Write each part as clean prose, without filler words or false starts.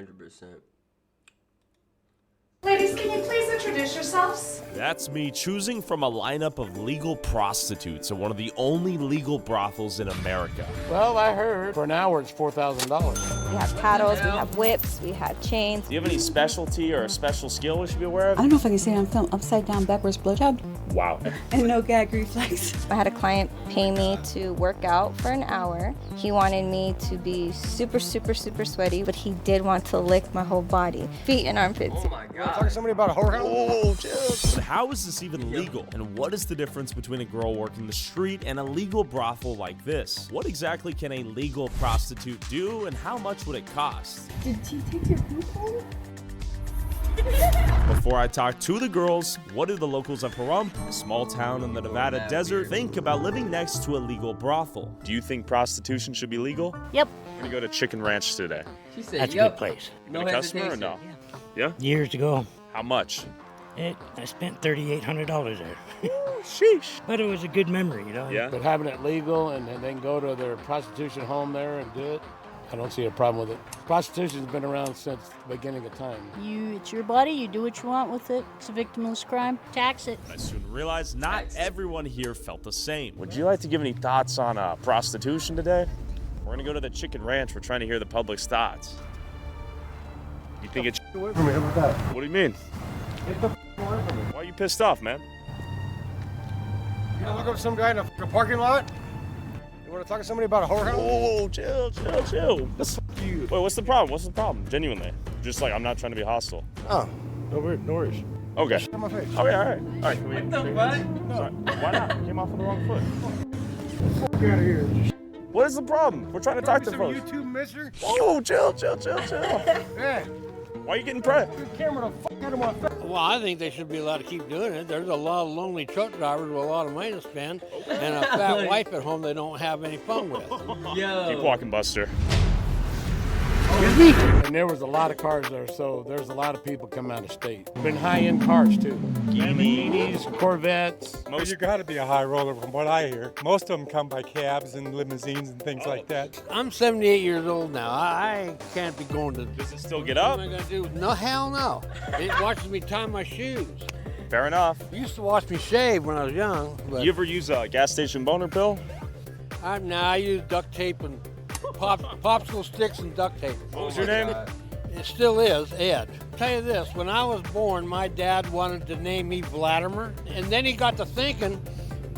100%. Ladies, can you please introduce yourselves? That's me choosing from a lineup of legal prostitutes at one of the only legal brothels in America. Well, I heard for an hour it's $4,000. We have paddles, we have whips, we have chains. Do you have any specialty or a special skill we should be aware of? I don't know if I can say it on film. Upside down, backwards blowjob. Wow. And no gag reflex. I had a client pay me to work out for an hour. He wanted me to be super, super, super sweaty, but he did want to lick my whole body, feet and armpits. Oh my God. Talk to somebody about a whorehouse? Oh, chill. But how is this even legal? And what is the difference between a girl working the street and a legal brothel like this? What exactly can a legal prostitute do, and how much would it cost? Did he take your poop home? Before I talk to the girls, what do the locals of Pahrump, a small town in the Nevada desert, think about living next to a legal brothel? Do you think prostitution should be legal? Yep. We're gonna go to Chicken Ranch today. She said, That's a yup. good place. No Been a customer or hesitation. no? Yeah? Years ago, How much? I spent $3,800 there. Sheesh. But it was a good memory, you know? Yeah? But having it legal and then go to their prostitution home there and do it, I don't see a problem with it. Prostitution's been around since the beginning of time. It's your body, you do what you want with it. It's a victimless crime. Tax it. I soon realized not everyone here felt the same. Would you like to give any thoughts on prostitution today? We're gonna go to the Chicken Ranch. We're trying to hear the public's thoughts. You think it's Away from me, how about that? What do you mean? Get the away from me. Why are you pissed off, man? You gonna look up some guy in a parking lot? You wanna talk to somebody about a whorehouse? Oh, chill. Wait, what's the problem? What's the problem? Genuinely. Just like, I'm not trying to be hostile. Oh, no worries. Okay. Shut my face. Okay, all right. All right, can we... What the fuck? Sorry. Why not? Came off on the wrong foot. Fuck out of here. What is the problem? We're trying to talk to Some folks. YouTube mister? Oh, chill. Yeah. Why are you getting pressed? Your camera the fuck out of my face. Well, I think they should be allowed to keep doing it. There's a lot of lonely truck drivers with a lot of money to spend and a fat wife at home they don't have any fun with. Yo. Keep walking, Buster. And there was a lot of cars there, so there's a lot of people come out of state. Been high-end cars too. Lamborghinis, Corvettes. Most You got to be a high roller from what I hear. Most of them come by cabs and limousines and things like that. I'm 78 years old now. I can't be going to. Does it still get What up? am I going to do? No, hell no. It watches me tie my shoes. Fair enough. It used to watch me shave when I was young, but You ever use a gas station boner pill? I use duct tape and popsicle sticks and duct tape. What was your name? It still is, Ed. Tell you this, when I was born, my dad wanted to name me Vladimir, and then he got to thinking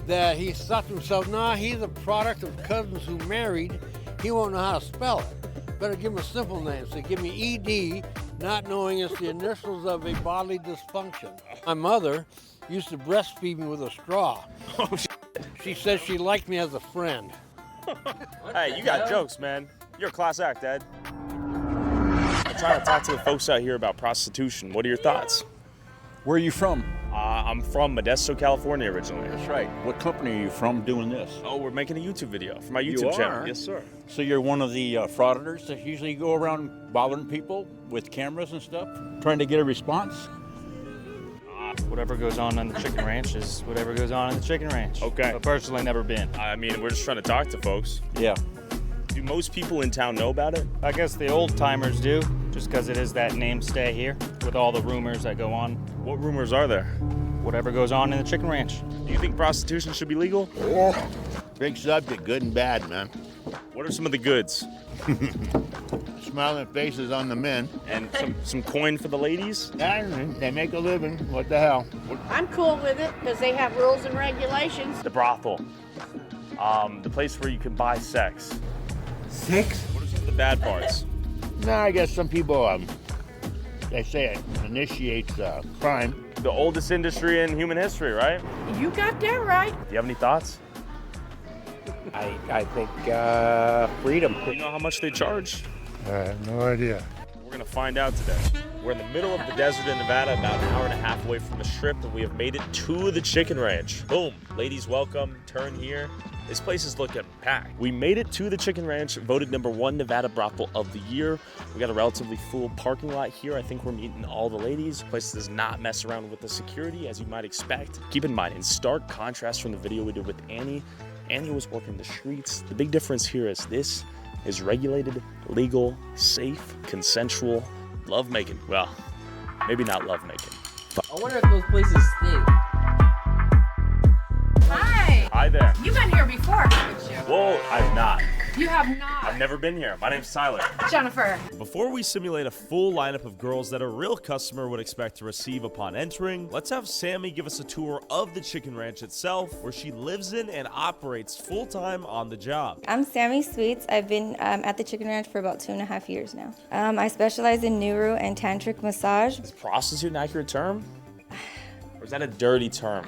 that he thought to himself, nah, he's a product of cousins who married. He won't know how to spell it. Better give him a simple name. So give me ED, not knowing it's the initials of a bodily dysfunction. My mother used to breastfeed me with a straw. Oh, shit. She said she liked me as a friend. Hey, you got jokes, man. You're a class act, Ed. I'm trying to talk to the folks out here about prostitution. What are your thoughts? Where are you from? I'm from Modesto, California originally. That's right. What company are you from doing this? Oh, we're making a YouTube video for my You YouTube channel. are? Yes, sir. So you're one of the frauditors that usually go around bothering people with cameras and stuff, trying to get a response? Whatever goes on the Chicken Ranch is whatever goes on in the Chicken Ranch. Okay. But personally, never been. I mean, we're just trying to talk to folks. Yeah. Do most people in town know about it? I guess the old timers do, just because it is that namestay here with all the rumors that go on. What rumors are there? Whatever goes on in the Chicken Ranch. Do you think prostitution should be legal? Big subject, good and bad, man. What are some of the goods? Smiling faces on the men. And some coin for the ladies? And they make a living. What the hell? I'm cool with it because they have rules and regulations. The brothel. The place where you can buy sex. Sex? What are some of the bad parts? No, I guess some people, they say it initiates crime. The oldest industry in human history, right? You got that right. Do you have any thoughts? I think freedom. Do you know how much they charge? I have no idea. We're gonna find out today. We're in the middle of the desert in Nevada, about an hour and a half away from the strip, and we have made it to the Chicken Ranch. Boom, ladies welcome, turn here. This place is looking packed. We made it to the Chicken Ranch, voted #1 Nevada brothel of the year. We got a relatively full parking lot here. I think we're meeting all the ladies. The place does not mess around with the security, as you might expect. Keep in mind, in stark contrast from the video we did with Annie was working the streets. The big difference here is this is regulated, legal, safe, consensual lovemaking. Well, maybe not lovemaking. I wonder if those places stink. Hi. Hi there. You've been here before, haven't you? Whoa, I've not. You have not. I've never been here. My name's Tyler. Jennifer. Before we simulate a full lineup of girls that a real customer would expect to receive upon entering, let's have Sammy give us a tour of the chicken ranch itself, where she lives in and operates full-time on the job. I'm Sammy Sweets. I've been at the chicken ranch for about 2.5 years now. I specialize in neuro and tantric massage. Is prostitute an accurate term? Or is that a dirty term?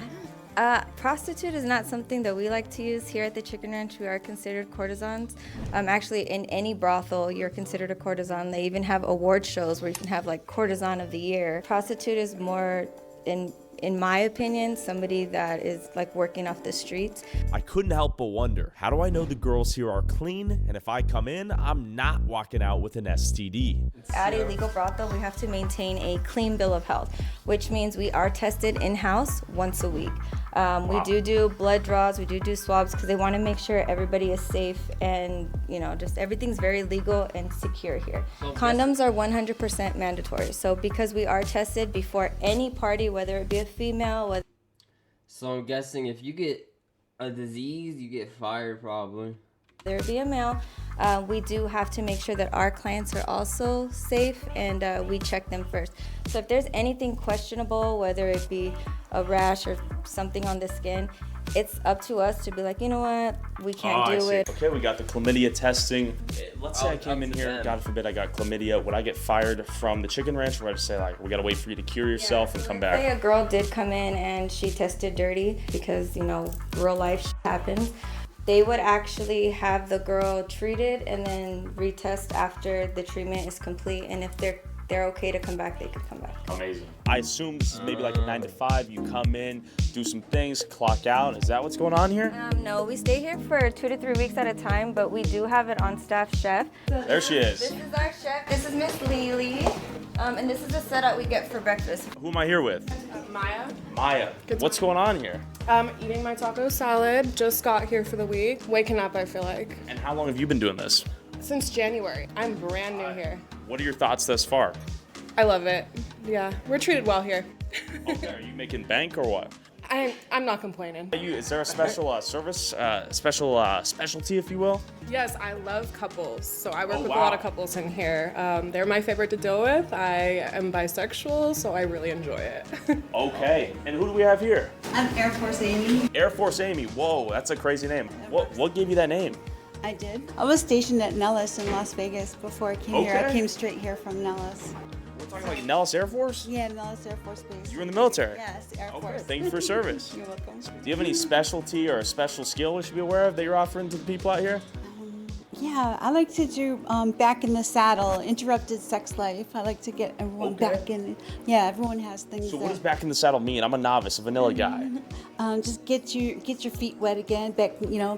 Prostitute is not something that we like to use here at the chicken ranch. We are considered courtesans. Actually, in any brothel, you're considered a courtesan. They even have award shows where you can have like courtesan of the year. Prostitute is more, in my opinion, somebody that is like working off the streets. I couldn't help but wonder, how do I know the girls here are clean? And if I come in, I'm not walking out with an STD. At a legal brothel, we have to maintain a clean bill of health, which means we are tested in-house once a week. We do blood draws, we do swabs, because they want to make sure everybody is safe and, you know, just everything's very legal and secure here. Condoms are 100% mandatory. So because we are tested before any party, whether it be a female, So I'm guessing if you get a disease, you get fired probably. whether it be a male, we do have to make sure that our clients are also safe, and we check them first. So if there's anything questionable, whether it be a rash or something on the skin, it's up to us to be like, you know what, we can't do it. Okay, we got the chlamydia testing. Let's say I came in here, God forbid I got chlamydia. Would I get fired from the chicken ranch, or would I just say like, we gotta wait for you to cure yourself and come back? Say a girl did come in and she tested dirty because, you know, real life happens. They would actually have the girl treated and then retest after the treatment is complete. And if they're okay to come back, they can come back. Amazing. I assume this is maybe like a 9 to 5. You come in, do some things, clock out. Is that what's going on here? No, we stay here for 2 to 3 weeks at a time, but we do have an on-staff chef. There she is. This is our chef. This is Miss Lily. And this is the setup we get for breakfast. Who am I here with? Maya. Maya. What's going on here? Eating my taco salad. Just got here for the week. Waking up, I feel like. And how long have you been doing this? Since January. I'm brand new here. What are your thoughts thus far? I love it. Yeah, we're treated well here. Okay, are you making bank or what? I'm not complaining. Is there a special service, specialty, if you will? Yes, I love couples. So I work with a lot of couples in here. They're my favorite to deal with. I am bisexual, so I really enjoy it. Okay, and who do we have here? I'm Air Force Amy. Air Force Amy. Whoa, that's a crazy name. What gave you that name? I did. I was stationed at Nellis in Las Vegas before I came here. I came straight here from Nellis. We're talking like Nellis Air Force? Yeah, Nellis Air Force Base. You were in the military? Yes, Air Force. Thank you for your service. You're welcome. Do you have any specialty or a special skill we should be aware of that you're offering to the people out here? Yeah, I like to do back in the saddle, interrupted sex life. I like to get everyone back in. Yeah, everyone has things. So what does back in the saddle mean? I'm a novice, a vanilla guy. Just get your feet wet again. Back,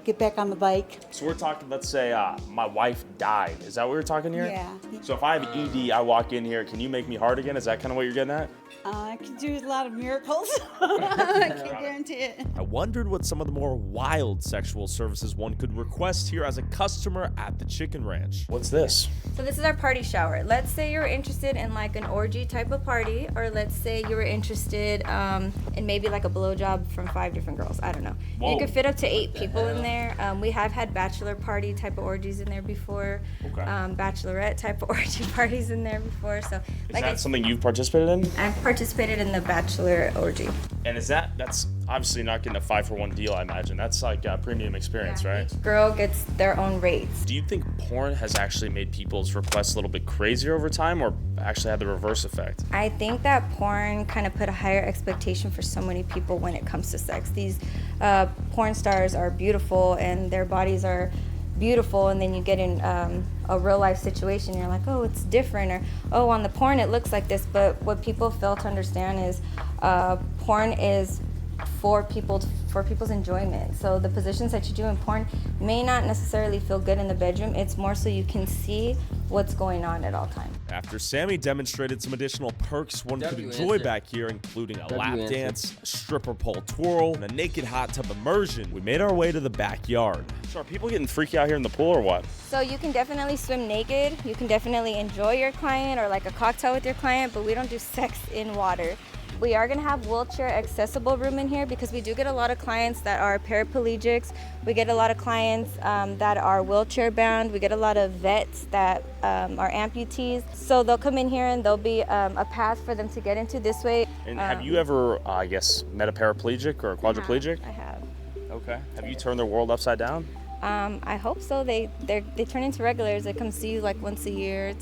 get back on the bike. So we're talking. Let's say my wife died. Is that what we're talking here? Yeah. So if I have ED, I walk in here. Can you make me hard again? Is that kind of what you're getting at? I can do a lot of miracles. I can guarantee it. I wondered what some of the more wild sexual services one could request here as a customer at the chicken ranch. What's this? So this is our party shower. Let's say you're interested in like an orgy type of party, or let's say you were interested in maybe like a blowjob from 5 different girls. I don't know. Whoa. You could fit up to 8 people in there. We have had bachelor party type of orgies in there before. Okay. Bachelorette type of orgy parties in there before. So Is that something you've participated in? I've participated in the bachelor orgy. And that's obviously not getting a 5-for-1 deal, I imagine. That's like a premium experience, right? Each girl gets their own rates. Do you think porn has actually made people's requests a little bit crazier over time, or actually had the reverse effect? I think that porn kind of put a higher expectation for so many people when it comes to sex. These porn stars are beautiful and their bodies are beautiful, and then you get in a real life situation, you're like, oh, it's different, or oh, on the porn it looks like this. But what people fail to understand is porn is for people's enjoyment. So the positions that you do in porn may not necessarily feel good in the bedroom. It's more so you can see what's going on at all times. After Sammy demonstrated some additional perks one could enjoy back here, including a lap dance, a stripper pole twirl, and a naked hot tub immersion, we made our way to the backyard. So are people getting freaky out here in the pool or what? So you can definitely swim naked. You can definitely enjoy your client or like a cocktail with your client, but we don't do sex in water. We are going to have wheelchair accessible room in here because we do get a lot of clients that are paraplegics. We get a lot of clients that are wheelchair bound. We get a lot of vets that are amputees. So they'll come in here and there'll be a path for them to get into this way. And have you ever, I guess, met a paraplegic or a quadriplegic? I have. Okay. Have you turned their world upside down? I hope so. They turn into regulars. They come see you like once a year.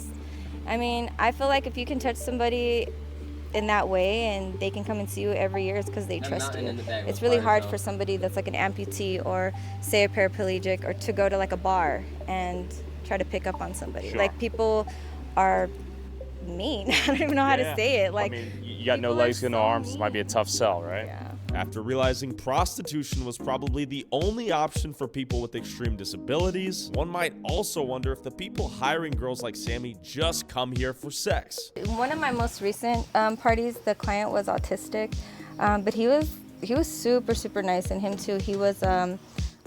I feel like if you can touch somebody in that way and they can come and see you every year, it's because they trust you. It's really hard for somebody that's like an amputee or say a paraplegic or to go to like a bar and try to pick up on somebody. Sure. Like people are mean. I don't even know how to say it. Like, I mean, you got no legs, no arms. This might be a tough sell, right? Yeah. After realizing prostitution was probably the only option for people with extreme disabilities, one might also wonder if the people hiring girls like Sammy just come here for sex. One of my most recent parties, the client was autistic, but he was super nice, and him too. He was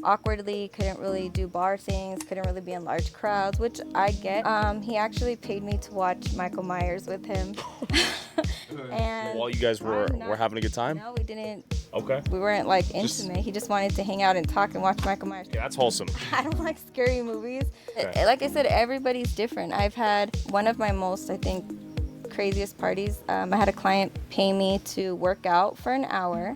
awkwardly, couldn't really do bar things, couldn't really be in large crowds, which I get. He actually paid me to watch Michael Myers with him. And while you guys were having a good time? No, we didn't. Okay. We weren't like intimate. He just wanted to hang out and talk and watch Michael Myers. Yeah, that's wholesome. I don't like scary movies. Okay. Like I said, everybody's different. I've had one of my most, I think, craziest parties. I had a client pay me to work out for an hour.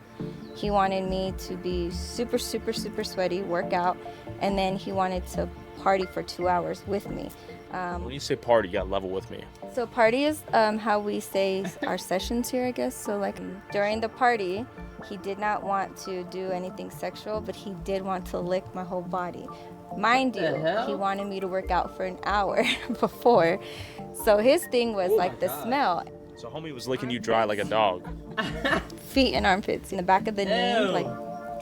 He wanted me to be super sweaty, work out, and then he wanted to party for 2 hours with me. When you say party, you got level with me. So party is how we say our sessions here, I guess. So like during the party, he did not want to do anything sexual, but he did want to lick my whole body. Mind you, he wanted me to work out for an hour before. So his thing was like the smell. So homie was licking you dry like a dog. Feet and armpits in the back of the knee, like.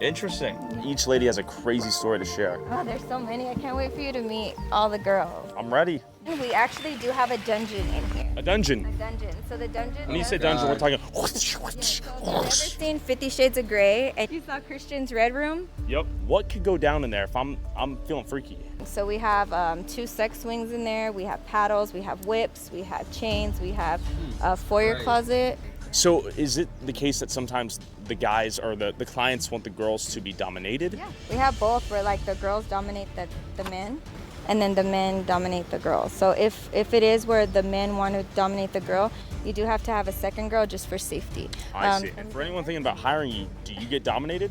Interesting. Each lady has a crazy story to share. Oh, there's so many. I can't wait for you to meet all the girls. I'm ready. We actually do have a dungeon in here. A dungeon? A dungeon. So the dungeon. When you say dungeon, we're talking. Yeah, so have you ever seen 50 Shades of Grey? And you saw Christian's Red Room? Yep. What could go down in there if I'm feeling freaky? So we have 2 sex swings in there. We have paddles. We have whips. We have chains. We have a foyer closet. So is it the case that sometimes the guys or the clients want the girls to be dominated? Yeah. We have both where like the girls dominate the men and then the men dominate the girls. So if it is where the men want to dominate the girl, you do have to have a second girl just for safety. I see. And for anyone thinking about hiring you, do you get dominated?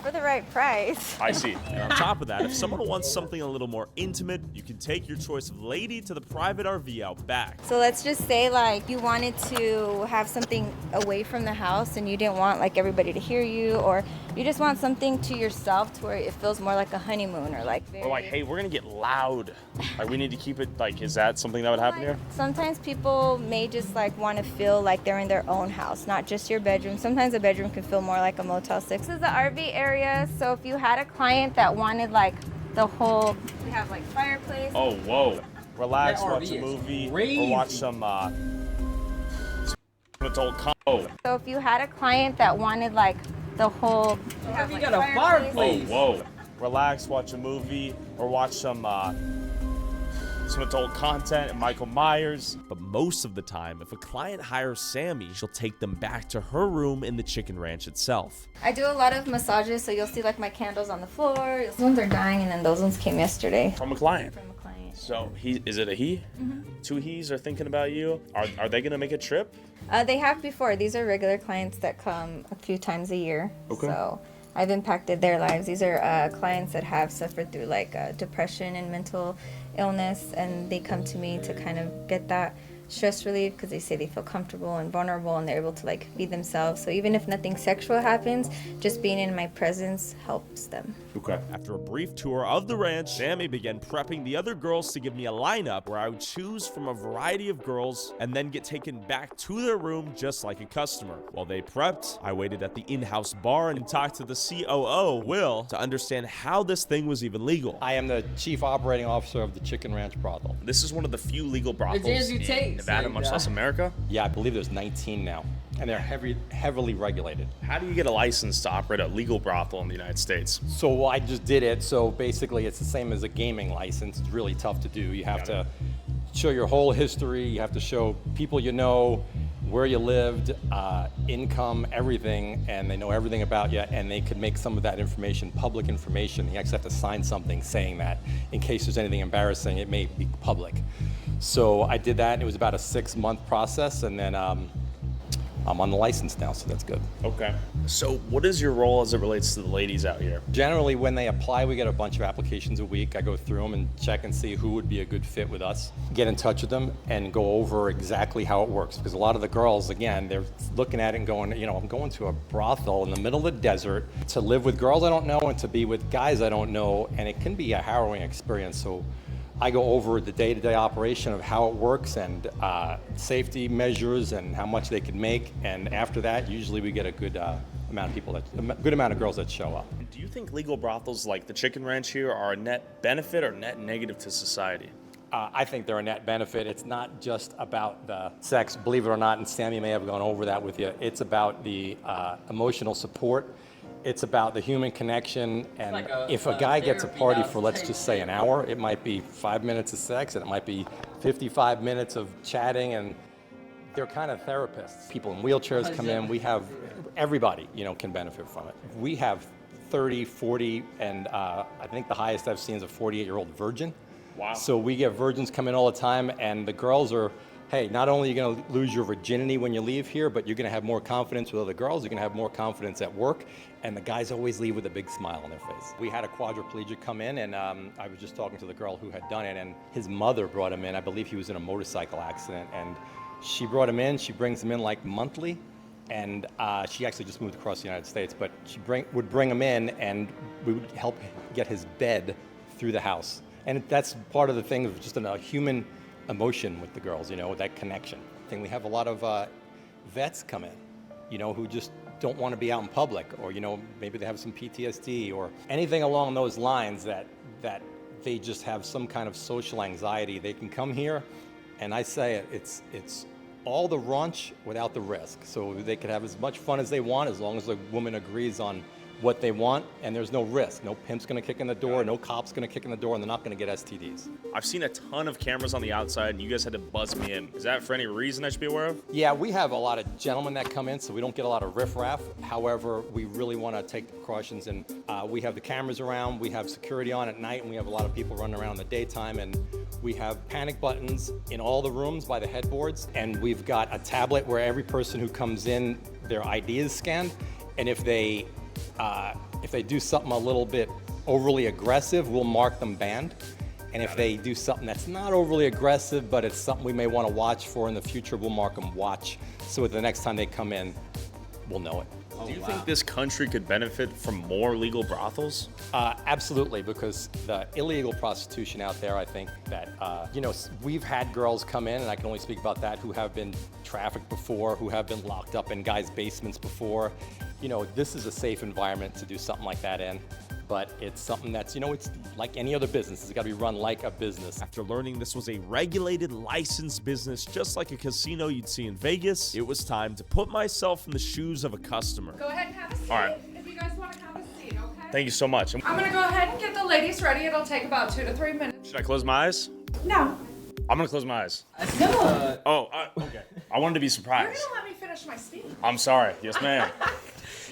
For the right price. I see. And on top of that, if someone wants something a little more intimate, you can take your choice of lady to the private RV out back. So let's just say like you wanted to have something away from the house and you didn't want like everybody to hear you, or you just want something to yourself to where it feels more like a honeymoon or like very... Or like, hey, we're gonna get loud. Like we need to keep it, like, is that something that would happen here? Sometimes people may just like want to feel like they're in their own house, not just your bedroom. Sometimes a bedroom can feel more like a Motel 6. This is the RV area, so if you had a client that wanted like the whole, we have like fireplace. Oh, whoa. Relax, That watch RV a is movie, crazy. or watch some adult combo. So if you had a client that wanted like the whole, we have, like, got a fireplace. Oh, whoa. Relax, watch a movie, or watch some adult content and Michael Myers. But most of the time, if a client hires Sammy, she'll take them back to her room in the chicken ranch itself. I do a lot of massages, so you'll see like my candles on the floor. Those ones are dying, and then those ones came yesterday. From a client. From a client. So is it a he? Mm-hmm. 2 he's are thinking about you. Are they gonna make a trip? They have before. These are regular clients that come a few times a year. Okay. So I've impacted their lives. These are clients that have suffered through like depression and mental illness, and they come to me to kind of get that stress relief because they say they feel comfortable and vulnerable and they're able to like be themselves. So even if nothing sexual happens, just being in my presence helps them. Okay. After a brief tour of the ranch, Sammy began prepping the other girls to give me a lineup where I would choose from a variety of girls and then get taken back to their room just like a customer. While they prepped, I waited at the in-house bar and talked to the COO, Will, to understand how this thing was even legal. I am the chief operating officer of the Chicken Ranch brothel. This is one of the few legal brothels in Nevada, much less America. Yeah, I believe there's 19 now, and they're heavily regulated. How do you get a license to operate a legal brothel in the United States? So I just did it. So basically, it's the same as a gaming license. It's really tough to do. You have to show your whole history. You have to show people you know, where you lived, income, everything, and they know everything about you, and they could make some of that information public information. You actually have to sign something saying that in case there's anything embarrassing, it may be public. So I did that, and it was about a 6-month process, and then I'm on the license now, so that's good. Okay. So what is your role as it relates to the ladies out here? Generally, when they apply, we get a bunch of applications a week. I go through them and check and see who would be a good fit with us, get in touch with them, and go over exactly how it works. Because a lot of the girls, again, they're looking at it and going, you know, I'm going to a brothel in the middle of the desert to live with girls I don't know and to be with guys I don't know, and it can be a harrowing experience. So I go over the day-to-day operation of how it works and safety measures and how much they can make. And after that, usually we get a good amount of girls that show up. Do you think legal brothels like the Chicken Ranch here are a net benefit or net negative to society? I think they're a net benefit. It's not just about the sex, believe it or not, and Sammy may have gone over that with you. It's about the emotional support. It's about the human connection, and if a guy gets a party for, let's just say, an hour, it might be 5 minutes of sex, and it might be 55 minutes of chatting, and they're kind of therapists. People in wheelchairs come in. We have everybody, you know, can benefit from it. We have 30, 40, and I think the highest I've seen is a 48-year-old virgin. Wow. So we get virgins come in all the time, and the girls are, hey, not only are you going to lose your virginity when you leave here, but you're going to have more confidence with other girls, you're going to have more confidence at work, and the guys always leave with a big smile on their face. We had a quadriplegic come in, and I was just talking to the girl who had done it, and his mother brought him in. I believe he was in a motorcycle accident, and she brought him in. She brings him in like monthly, and she actually just moved across the United States, but she would bring him in, and we would help get his bed through the house. And that's part of the thing of just a human emotion with the girls, you know, that connection. We have a lot of vets come in, you know, who just don't want to be out in public, or, you know, maybe they have some PTSD or anything along those lines that they just have some kind of social anxiety. They can come here, and I say it's all the raunch without the risk. So they could have as much fun as they want as long as the woman agrees on what they want, and there's no risk. No pimp's gonna kick in the door, no cop's gonna kick in the door, and they're not gonna get STDs. I've seen a ton of cameras on the outside, and you guys had to buzz me in. Is that for any reason I should be aware of? Yeah, we have a lot of gentlemen that come in, so we don't get a lot of riffraff. However, we really wanna take the precautions, and we have the cameras around, we have security on at night, and we have a lot of people running around in the daytime, and we have panic buttons in all the rooms by the headboards, and we've got a tablet where every person who comes in, their ID is scanned, and if they do something a little bit overly aggressive, we'll mark them banned. And if they do something that's not overly aggressive, but it's something we may want to watch for in the future, we'll mark them watch. So the next time they come in, we'll know it. Do you think this country could benefit from more legal brothels? Absolutely, because the illegal prostitution out there, I think that, you know, we've had girls come in, and I can only speak about that, who have been trafficked before, who have been locked up in guys' basements before. You know, this is a safe environment to do something like that in, but it's something that's, you know, it's like any other business. It's got to be run like a business. After learning this was a regulated, licensed business, just like a casino you'd see in Vegas, it was time to put myself in the shoes of a customer. Go ahead and have a seat. All right. If you guys want to have a seat, okay? Thank you so much. I'm gonna go ahead and get the ladies ready. It'll take about 2 to 3 minutes. Should I close my eyes? No. I'm gonna close my eyes. No. Okay. I wanted to be You're surprised. gonna let me finish my speech. I'm sorry. Yes, ma'am.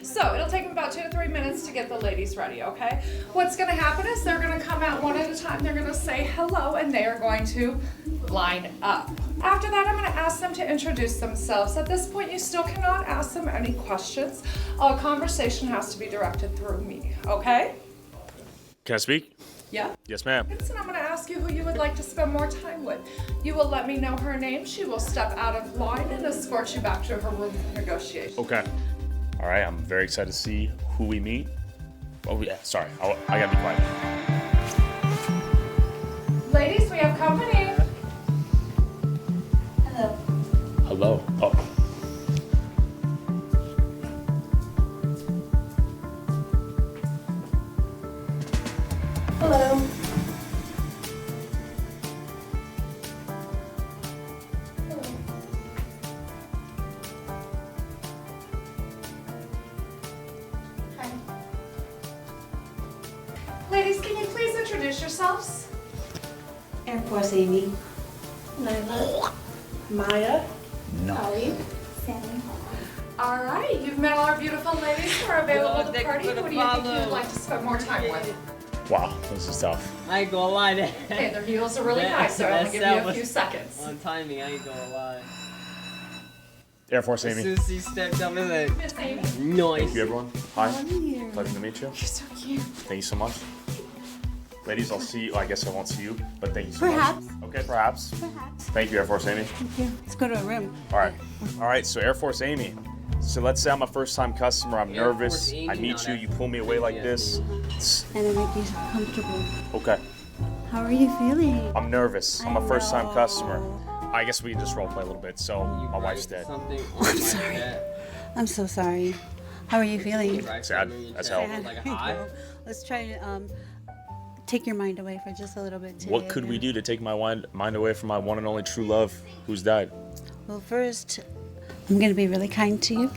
So it'll take them about 2 to 3 minutes to get the ladies ready, okay? What's gonna happen is they're gonna come out one at a time, they're gonna say hello, and they are going to line up. After that, I'm gonna ask them to introduce themselves. At this point, you still cannot ask them any questions. All conversation has to be directed through me, okay? Can I speak? Yeah? Yes, ma'am. And I'm gonna ask you who you would like to spend more time with. You will let me know her name, she will step out of line and escort you back to her room for negotiation. Okay. All right, I'm very excited to see who we meet. Oh yeah, sorry. I gotta be quiet. Ladies, we have company. Hello. Hello. Oh. Hello. Ladies, can you please introduce yourselves? Air Force Amy. Layla. Maya. Holly. Sammy. All right, you've met all our beautiful ladies who are available to the party. Who do you think you'd like to spend more time with? Wow, this is tough. I ain't gonna lie. Okay, their heels are really high, so I'll give you a few seconds. On timing, I ain't gonna lie. Air Force As Amy. soon as he stepped up, it's like, Miss Amy. nice. Thank you, everyone. Hi. Here. Pleasure to meet you. You're so cute. Thank you so much. Ladies, I'll see you. I guess I won't see you, but thank you so Perhaps. much. Okay, perhaps. Perhaps. Thank you, Air Force Amy. Thank you. Let's go to a room. All right. All right, so Air Force Amy. So let's say I'm a first-time customer. I'm Air nervous. Force Amy, I meet not you. Air You pull me away like this. And I make you comfortable. Okay. How are you feeling? I'm nervous. I'm a I first-time know. customer. I guess we can just role play a little bit. So my wife's dead. Something on my head. I'm so sorry. How are you feeling? Sad as hell. Sad. Like a high? Let's try to take your mind away for just a little bit today. What could we do to take my mind away from my one and only true love who's died? Well, first, I'm going to be really kind to you.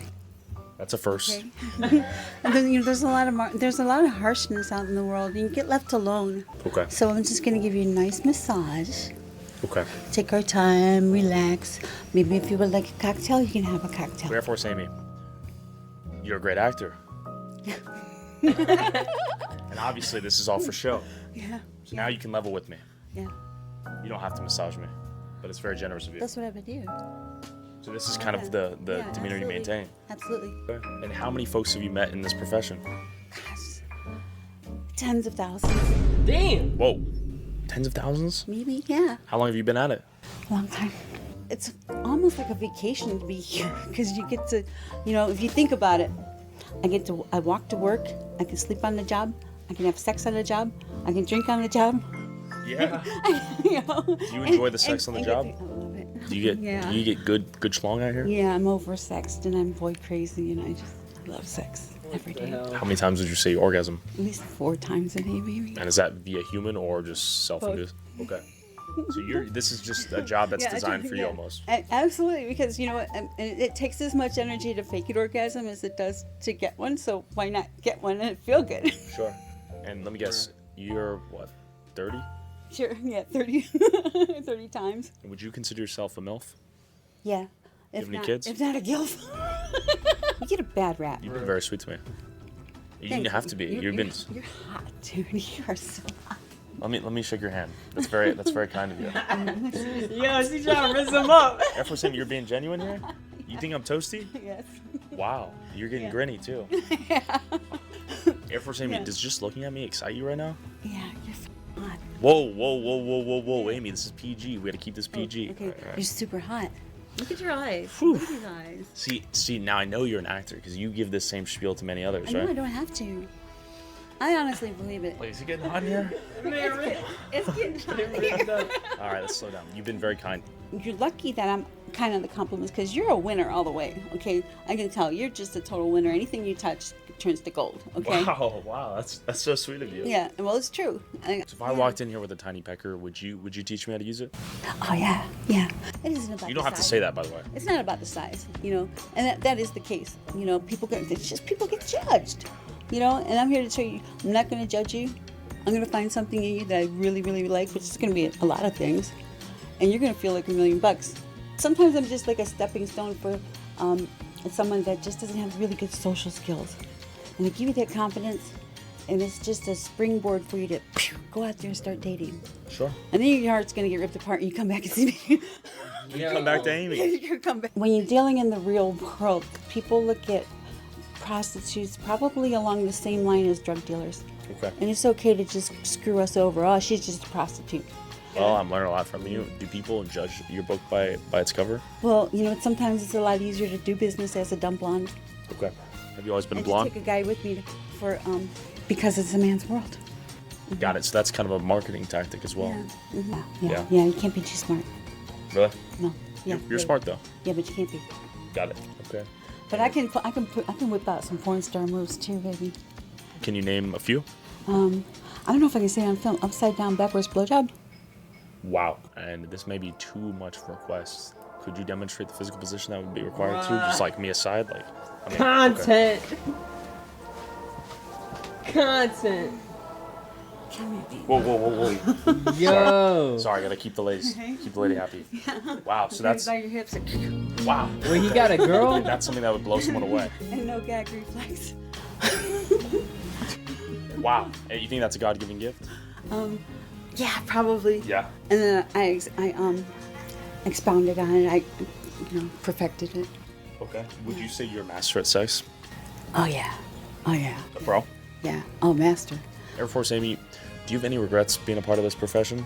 That's a first. Okay. And then, there's a lot of harshness out in the world. You get left alone. Okay. So I'm just going to give you a nice massage. Okay. Take our time, relax. Maybe if you would like a cocktail, you can have a cocktail. Air Force Amy, you're a great actor. And obviously this is all for show. Yeah. So now you can level with me. Yeah. You don't have to massage me, but it's very generous of you. That's what I would do. So this is kind of the Yeah, demeanor you absolutely. maintain. Absolutely. And how many folks have you met in this profession? Tens of thousands. Damn. Whoa, tens of thousands? Maybe, yeah. How long have you been at it? Long time. It's almost like a vacation to be here because you get to, if you think about it, I walk to work, I can sleep on the job, I can have sex on the job, I can drink on the job. Yeah. Do Do you enjoy the sex on the job? I love it. Do you Yeah. get good schlong out here? Yeah, I'm oversexed and I'm boy crazy and I love sex every day. How many times would you say you orgasm? At least 4 times a day, maybe. And is that via human or just self-induced? Okay. So this is just a job that's Yeah, designed for you yeah. almost. Absolutely, because you know what, it takes as much energy to fake an orgasm as it does to get one. So why not get one and feel good? Sure. And let me guess, you're what, 30? Sure, yeah, 30, 30 times. Would you consider yourself a MILF? Yeah. You have any kids? If not a gilf. You get a bad rap. You've been very sweet to me. You Thank didn't have to be. You're You're hot, dude. You are so hot. Let me shake your hand. That's very kind of you. Yo, she's trying to rinse him up. Air Force Amy, you're being genuine here? You think I'm toasty? Yes. Wow, you're getting Yeah. grinny too. Air Force Amy, does just looking at me excite you right now? Yeah, you're hot. Whoa, Amy, this is PG. We gotta keep this PG. Okay, All right. you're super hot. Look at your eyes. Whew. Look at his eyes. See, now I know you're an actor because you give this same spiel to many others, I know I right? don't have to. I honestly believe it. Wait, is it getting hot in here? It's getting hot. All right, let's slow down. You've been very kind. You're lucky that I'm kind of the compliments because you're a winner all the way. Okay, I can tell you're just a total winner. Anything you touch turns to gold. Okay. Wow, that's so sweet of you. Yeah, well, it's true. So if I walked in here with a tiny pecker, would you teach me how to use it? Oh yeah, yeah. It isn't about. You don't the have to size. say that, by the way. It's not about the size, and that is the case. People get judged, and I'm here to tell you, I'm not going to judge you. I'm going to find something in you that I really, really like, which is going to be a lot of things, and you're going to feel like $1 million. Sometimes I'm just like a stepping stone for someone that just doesn't have really good social skills, and I give you that confidence, and it's just a springboard for you to go out there and start dating. Sure. And then your heart's going to get ripped apart, and you come back and see me. Come back to Amy. When you're dealing in the real world, people look at prostitutes probably along the same line as drug dealers. Okay. And it's okay to just screw us over. Oh, she's just a prostitute. Well, I'm learning a lot from you. Do people judge your book by its cover? Well, sometimes it's a lot easier to do business as a dumb blonde. Okay. Have you always been I a blonde? just took a guy with me for Because it's a man's world. Got it. So that's kind of a marketing tactic as well. Yeah. You can't be too smart. Really? No. Yeah. You're smart though. Yeah, but you can't be. Got it. Okay. But I can whip out some porn star moves too, baby. Can you name a few? I don't know if I can say it on film. Upside down, backwards blowjob. Wow. And this may be too much requests. Could you demonstrate the physical position that would be required to? Just like me aside, like. I mean, Content. Okay. Content. Whoa. Yo. Sorry, I gotta keep the lady happy. Wow, so that's. By your hips. Wow. Well, you got a girl? That's something that would blow someone away. And no gag reflex. Wow. Hey, you think that's a God-given gift? Yeah, probably. Yeah. And then I expounded on it. Perfected it. Okay. Would you say you're a master at sex? Oh yeah. A pro? Yeah. Oh, master. Air Force Amy, do you have any regrets being a part of this profession?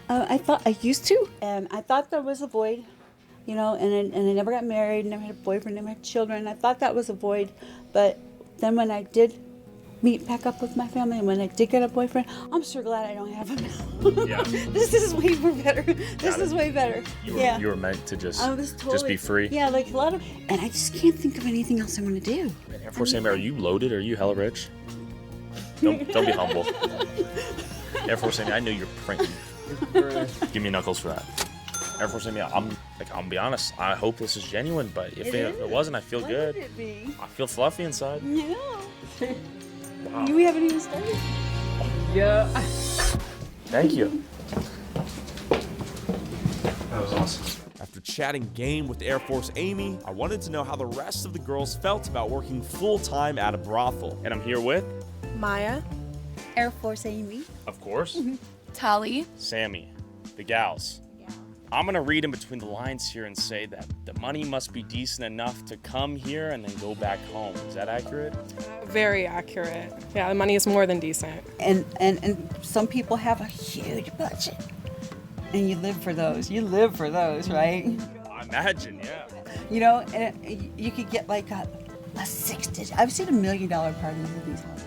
I thought I used to, and I thought there was a void, and I never got married, never had a boyfriend, never had children. I thought that was a void, but then when I did meet back up with my family, and when I did get a boyfriend, I'm sure glad I don't have him now. Yeah. This is way more better. This is way better. You were meant to just be free. Yeah, like a lot of, and I just can't think of anything else I want to do. Man, Air Force Amy, are you loaded? Are you hella rich? Don't be humble. Air Force Amy, I know you're printing. Give me knuckles for that. Air Force Amy, I'm gonna be honest. I hope this is genuine, but if it wasn't, I feel good. Would it be? I feel fluffy inside. Yeah. Wow. We haven't even started. Yeah. Thank you. That was awesome. After chatting game with Air Force Amy, I wanted to know how the rest of the girls felt about working full-time at a brothel. And I'm here with Maya, Air Force Amy, of course, Tali, Sammy, the gals. I'm gonna read in between the lines here and say that the money must be decent enough to come here and then go back home. Is that accurate? very accurate. Yeah, the money is more than decent. and some people have a huge budget, and you live for those. You live for those, right? I imagine, yeah. And you could get like a 6-digit. I've seen $1 million party in these houses.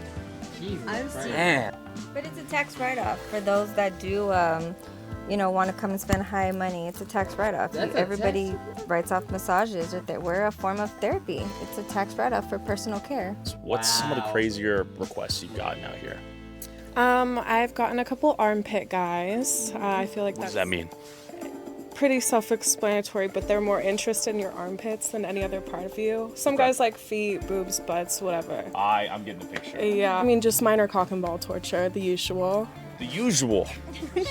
Jesus Christ. But it's a tax write-off for those that do, want to come and spend high money. It's a tax write-off. That's a Everybody writes off massages. We're a form of therapy. It's a tax write-off for personal care. What's some of the crazier requests you've gotten out here? I've gotten a couple armpit guys. I feel like What does that's that mean? pretty self-explanatory, but they're more interested in your armpits than any other part of you. Some guys like feet, boobs, butts, whatever. I'm getting the picture. Yeah, I mean, just minor cock and ball torture, the usual. The usual.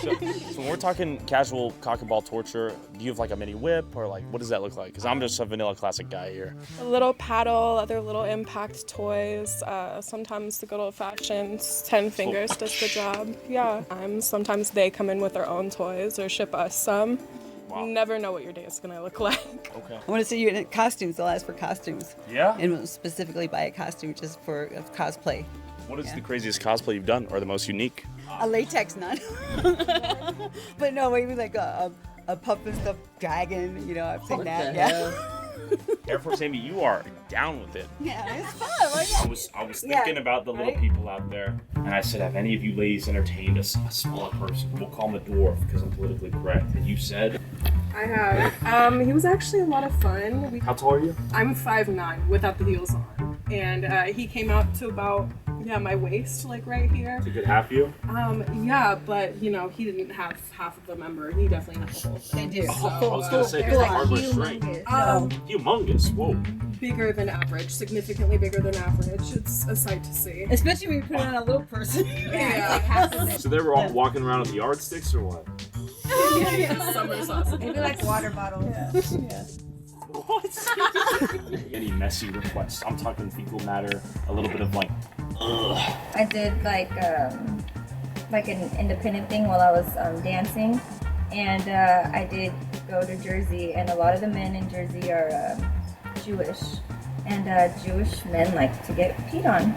So when we're talking casual cock and ball torture, do you have like a mini whip or like what does that look like? Because I'm just a vanilla classic guy here. A little paddle, other little impact toys, sometimes the good old-fashioned 10 fingers does the job. Yeah, sometimes they come in with their own toys or ship us some. Wow. You never know what your day is gonna look like. Okay. I want to see you in costumes. They'll ask for costumes. Yeah? And we'll specifically buy a costume just for cosplay. What is the craziest cosplay you've done or the most unique? A latex nun. But no, maybe like a puff and stuff dragon. I've seen that. Yeah. Air Force Amy, you are down with it. Yeah, it's fun. Why not? I was thinking about the little people out there, and I said, have any of you ladies entertained a smaller person? We'll call him a dwarf because I'm politically correct. And you said? I have. He was actually a lot of fun. How tall are you? I'm 5'9" without the heels on. And he came out to about, my waist, like right here. It's a good half you? Yeah, but, he didn't have half of the member. He definitely had the whole thing. They do. So, I was going to say, they're Barbara Straight. Humongous, whoa. Bigger than average, significantly bigger than average. It's a sight to see. Especially when you put it on a little person. Yeah. So they were all walking around with yardsticks or what? Summer sauce. Maybe like water bottles. Yeah. What? Any messy requests? I'm talking fecal matter, a little bit of like, ugh. I did like an independent thing while I was dancing, and I did go to Jersey, and a lot of the men in Jersey are Jewish, and Jewish men like to get peed on.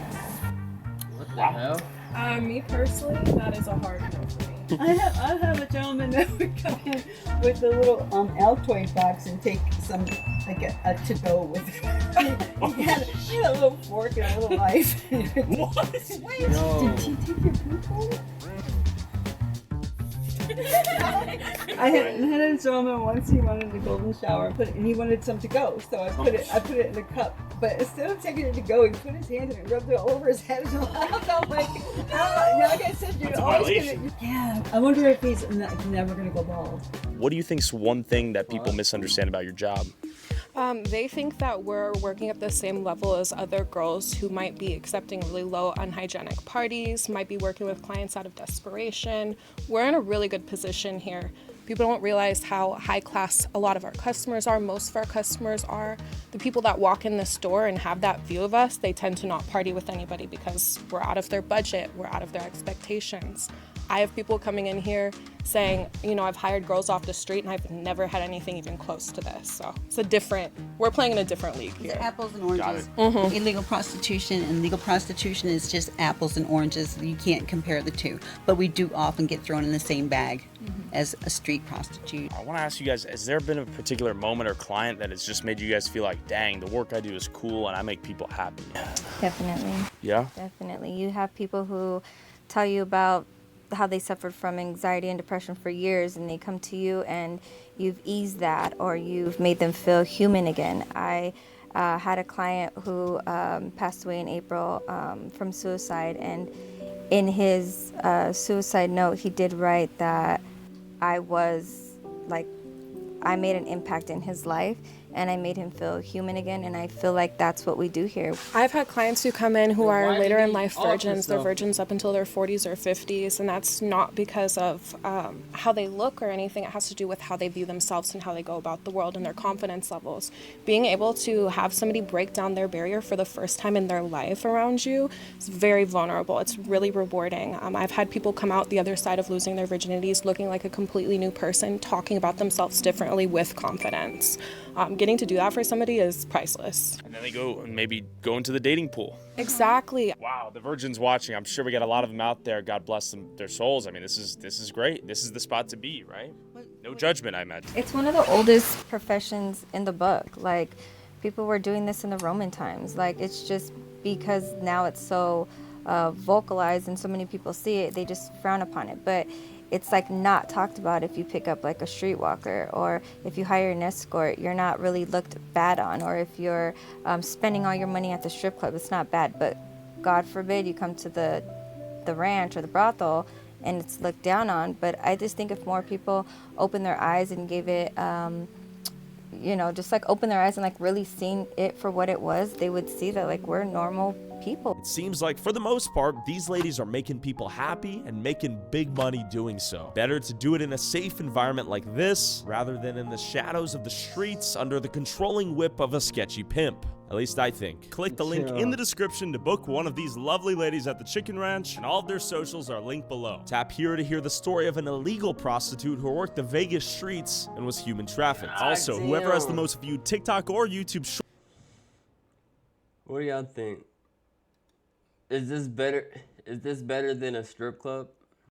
What the hell? Me personally, that is a hard no for me. I have a gentleman that would come in with a little Altoid box and take some like a to-go with him. He had a little fork and a little knife. What? Wait, No. did she take your poop home? I had a gentleman once. He wanted a golden shower, and he wanted some to go. So I put it in a cup. But instead of taking it to go, he put his hand in it, rubbed it all over his head, and laughed. I'm like I said, you're always gonna. Yeah. I wonder if he's never gonna go bald. What do you think's one thing that people misunderstand about your job? They think that we're working at the same level as other girls who might be accepting really low, unhygienic parties, might be working with clients out of desperation. We're in a really good position here. People don't realize how high class a lot of our customers are. Most of our customers are. The people that walk in the store and have that view of us, they tend to not party with anybody because we're out of their budget, we're out of their expectations. I have people coming in here saying, I've hired girls off the street and I've never had anything even close to this. So we're playing in a different league here. It's apples and oranges. Illegal prostitution and legal prostitution is just apples and oranges. You can't compare the two. But we do often get thrown in the same bag as a street prostitute. I want to ask you guys, has there been a particular moment or client that has just made you guys feel like, dang, the work I do is cool and I make people happy? Definitely. Yeah? Definitely. You have people who tell you about how they suffered from anxiety and depression for years, and they come to you and you've eased that, or you've made them feel human again. I had a client who passed away in April from suicide, and in his suicide note, he did write that I made an impact in his life, and I made him feel human again, and I feel like that's what we do here. I've had clients who come in who are later in life virgins. They're virgins up until their 40s or 50s, and that's not because of how they look or anything. It has to do with how they view themselves and how they go about the world and their confidence levels. Being able to have somebody break down their barrier for the first time in their life around you is very vulnerable. It's really rewarding. I've had people come out the other side of losing their virginities looking like a completely new person, talking about themselves differently with confidence. Getting to do that for somebody is priceless. And then they go and maybe go into the dating pool. Exactly. Wow, the virgins watching. I'm sure we got a lot of them out there. God bless them, their souls. I mean, this is great. This is the spot to be, right? No judgment, I imagine. It's one of the oldest professions in the book. Like, people were doing this in the Roman times. Like, it's just because now it's so vocalized and so many people see it, they just frown upon it. But it's like not talked about. If you pick up like a streetwalker, or if you hire an escort, you're not really looked bad on. Or if you're spending all your money at the strip club, it's not bad. But God forbid you come to the ranch or the brothel and it's looked down on. But I just think if more people open their eyes and gave it, just like open their eyes and like really seen it for what it was, they would see that like we're normal people. It seems like for the most part, these ladies are making people happy and making big money doing so. Better to do it in a safe environment like this rather than in the shadows of the streets under the controlling whip of a sketchy pimp. At least I think. Click the link in the description to book one of these lovely ladies at the Chicken Ranch, and all of their socials are linked below. Tap here to hear the story of an illegal prostitute who worked the Vegas streets and was human trafficked. Also, whoever has the most viewed TikTok or YouTube short. What do y'all think? Is this better than a strip club?